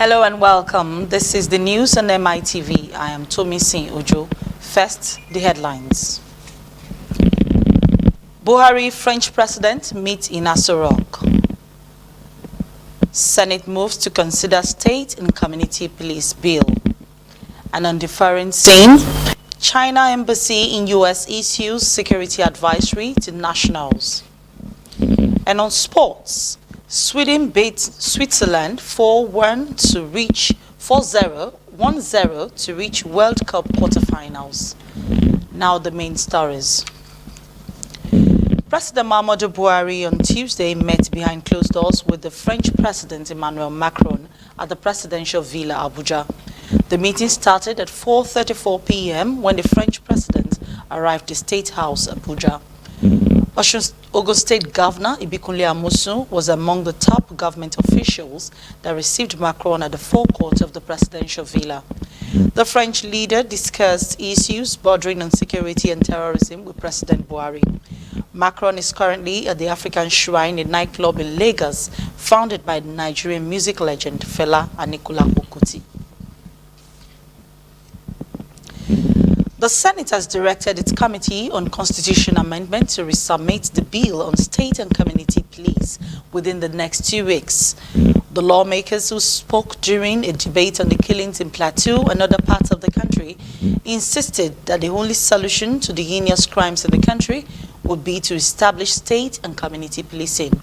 Hello and welcome. This is the news on Mitv. I am Tomisin Ojo. First, the headlines. Buhari French president meet in Aso Rock. Senate moves to consider state and community police bill. And on the foreign scene, China embassy in US issues security advisory to nationals. And on sports, Sweden beats Switzerland 4-1 to reach 1-0 to reach World Cup quarterfinals. Now the main stories. President Muhammadu Buhari on Tuesday met behind closed doors with the French President Emmanuel Macron at the presidential villa Abuja. The meeting started at 4:34 p.m. when the French president arrived at the State House, Abuja. Ogun State Governor Ibikunle Amosun was among the top government officials that received Macron at the forecourt of the presidential villa. The French leader discussed issues bordering on security and terrorism with President Buhari. Macron is currently at the African Shrine, a nightclub in Lagos, founded by the Nigerian music legend Fela Anikulapo Kuti. The Senate has directed its Committee on Constitution Amendment to resubmit the bill on state and community police within the next 2 weeks. The lawmakers who spoke during a debate on the killings in Plateau and other parts of the country insisted that the only solution to the heinous crimes in the country would be to establish state and community policing.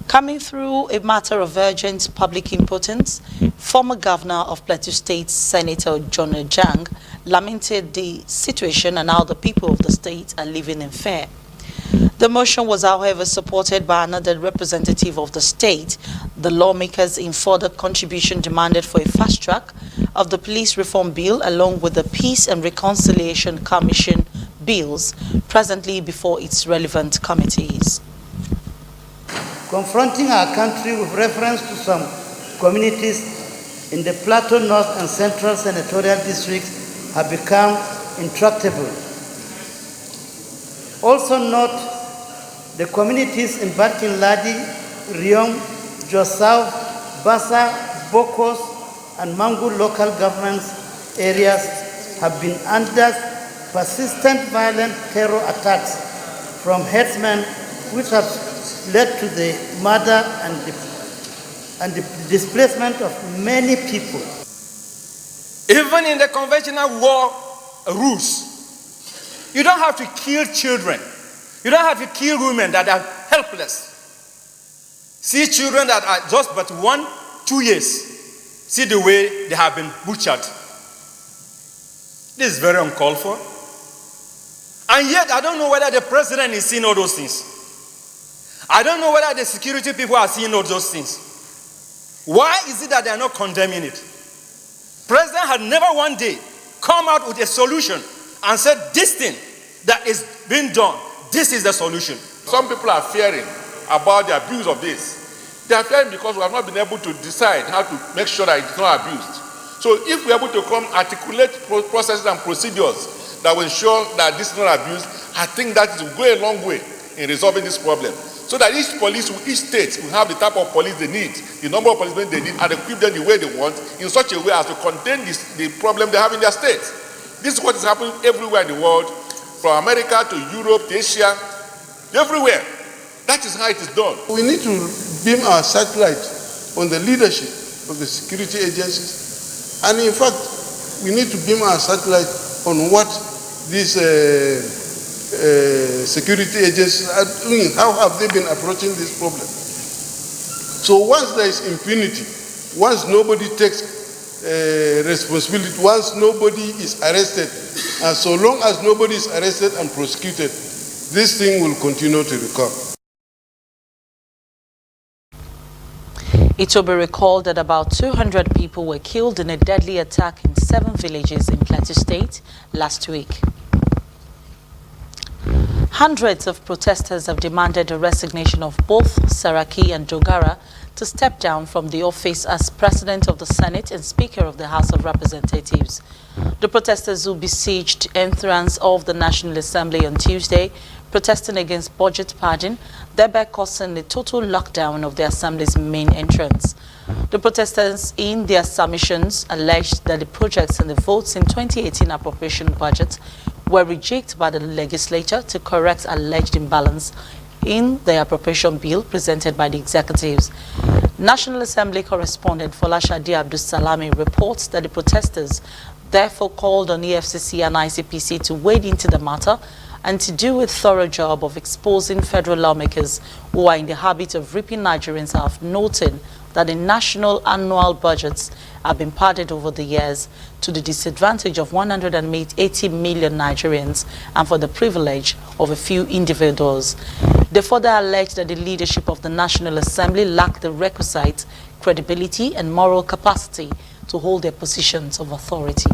Coming through a matter of urgent public importance, former governor of Plateau State, Senator John Ejang, lamented the situation and how the people of the state are living in fear. The motion was, however, supported by another representative of the state. The lawmakers in further contribution demanded for a fast track of the police reform bill along with the Peace and Reconciliation Commission bills presently before its relevant committees. Confronting our country with reference to some communities in the Plateau North and Central Senatorial Districts have become intractable. Also note the communities in Barkin Ladi, Riom, Jos South, Bassa, Bokos, and Mangu local governments areas have been under persistent violent terror attacks from herdsmen, which have led to the murder and the displacement of many people. Even in the conventional war rules, you don't have to kill children. You don't have to kill women that are helpless. See children that are just but 1-2 years. See the way they have been butchered. This is very uncalled for. And yet, I don't know whether the president is seeing all those things. I don't know whether the security people are seeing all those things. Why is it that they are not condemning it? President had never one day come out with a solution and said, this thing that is being done, this is the solution. Some people are fearing about the abuse of this. They are fearing because we have not been able to decide how to make sure that it's not abused. So if we're able to come articulate processes and procedures that will ensure that this is not abused, I think that will go a long way in resolving this problem. So that each state will have the type of police they need, the number of policemen they need, and equip them the way they want, in such a way as to contain the problem they have in their state. This is what is happening everywhere in the world, from America to Europe to Asia, everywhere. That is how it is done. We need to beam our satellite on the leadership of the security agencies. And in fact, we need to beam our satellite on what these security agencies are doing. How have they been approaching this problem? So once there is impunity, once nobody takes responsibility, once nobody is arrested, and so long as nobody is arrested and prosecuted, this thing will continue to recur. It will be recalled that about 200 people were killed in a deadly attack in 7 villages in Plateau State last week. Hundreds of protesters have demanded the resignation of both Saraki and Dogara to step down from the office as President of the Senate and Speaker of the House of Representatives. The protesters who besieged entrance of the National Assembly on Tuesday, protesting against budget padding, thereby causing a total lockdown of the Assembly's main entrance. The protesters in their submissions alleged that the projects and the votes in 2018 appropriation budget were rejected by the legislature to correct alleged imbalance in the appropriation bill presented by the executives. National Assembly correspondent Folashade Abdulsalami reports that the protesters therefore called on EFCC and ICPC to wade into the matter and to do a thorough job of exposing federal lawmakers who are in the habit of ripping Nigerians off, noting that the national annual budgets have been padded over the years to the disadvantage of 180 million Nigerians and for the privilege of a few individuals. They further allege that the leadership of the National Assembly lacked the requisite credibility and moral capacity to hold their positions of authority.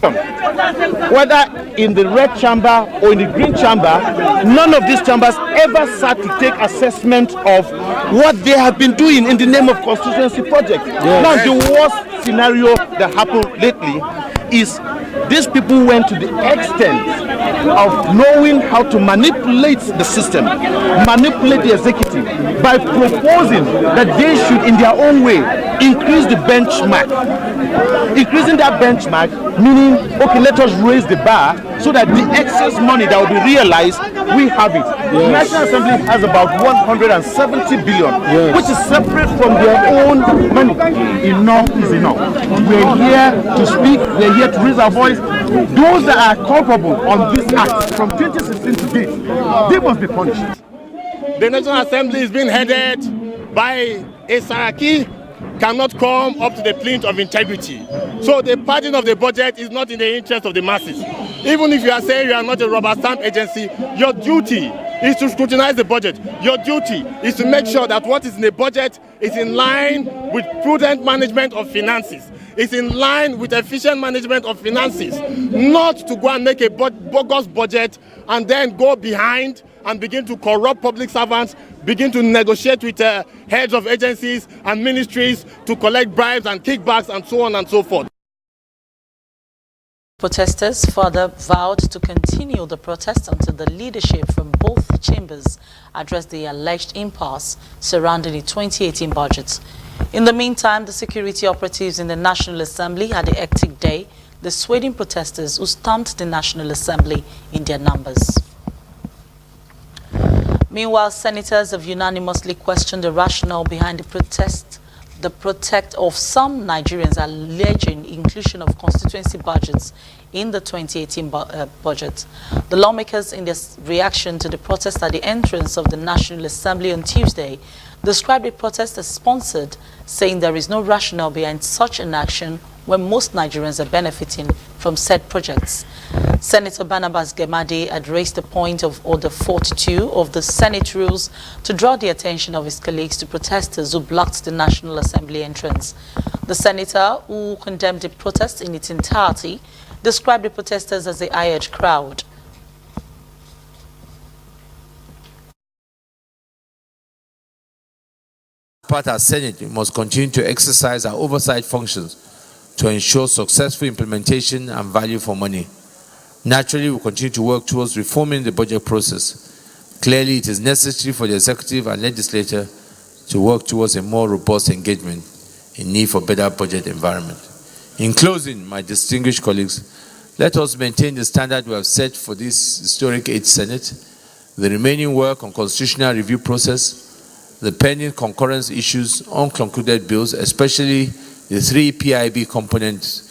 Whether in the red chamber or in the green chamber, none of these chambers ever sat to take assessment of what they have been doing in the name of constituency project. Yes. Now, the worst scenario that happened lately is these people went to the extent of knowing how to manipulate the system, manipulate the executive by proposing that they should, in their own way, increase the benchmark. Increasing that benchmark, meaning, okay, let us raise the bar so that the excess money that will be realized, we have it. Yes. The National Assembly has about 170 billion, yes, which is separate from their own money. Enough is enough. We're here to speak, we're here to raise our voice. Those that are culpable on this act from 2016 to date, they must be punished. The National Assembly is being headed by a Saraki cannot come up to the plinth of integrity. So the padding of the budget is not in the interest of the masses. Even if you are saying you are not a rubber stamp agency, your duty is to scrutinize the budget. Your duty is to make sure that what is in the budget is in line with prudent management of finances. It's in line with efficient management of finances, not to go and make a bogus budget and then go behind and begin to corrupt public servants, begin to negotiate with heads of agencies and ministries to collect bribes and kickbacks and so on and so forth. Protesters further vowed to continue the protest until the leadership from both chambers addressed the alleged impasse surrounding the 2018 budget. In the meantime, the security operatives in the National Assembly had a hectic day, dissuading protesters who stormed the National Assembly in their numbers. Meanwhile, senators have unanimously questioned the rationale behind the protest of some Nigerians alleging inclusion of constituency budgets in the 2018 budget. The lawmakers, in their reaction to the protest at the entrance of the National Assembly on Tuesday, described the protest as sponsored, saying there is no rationale behind such an action when most Nigerians are benefiting from said projects. Senator Barnabas Gemade had raised the point of Order 42 of the Senate rules to draw the attention of his colleagues to protesters who blocked the National Assembly entrance. The senator, who condemned the protest in its entirety, described the protesters as a hired crowd. Part as Senate, we must continue to exercise our oversight functions to ensure successful implementation and value for money. Naturally, we continue to work towards reforming the budget process. Clearly, it is necessary for the executive and legislature to work towards a more robust engagement in need for better budget environment. In closing, my distinguished colleagues, let us maintain the standard we have set for this historic 8th Senate. The remaining work on constitutional review process, the pending concurrence issues, unconcluded bills, especially the 3 PIB components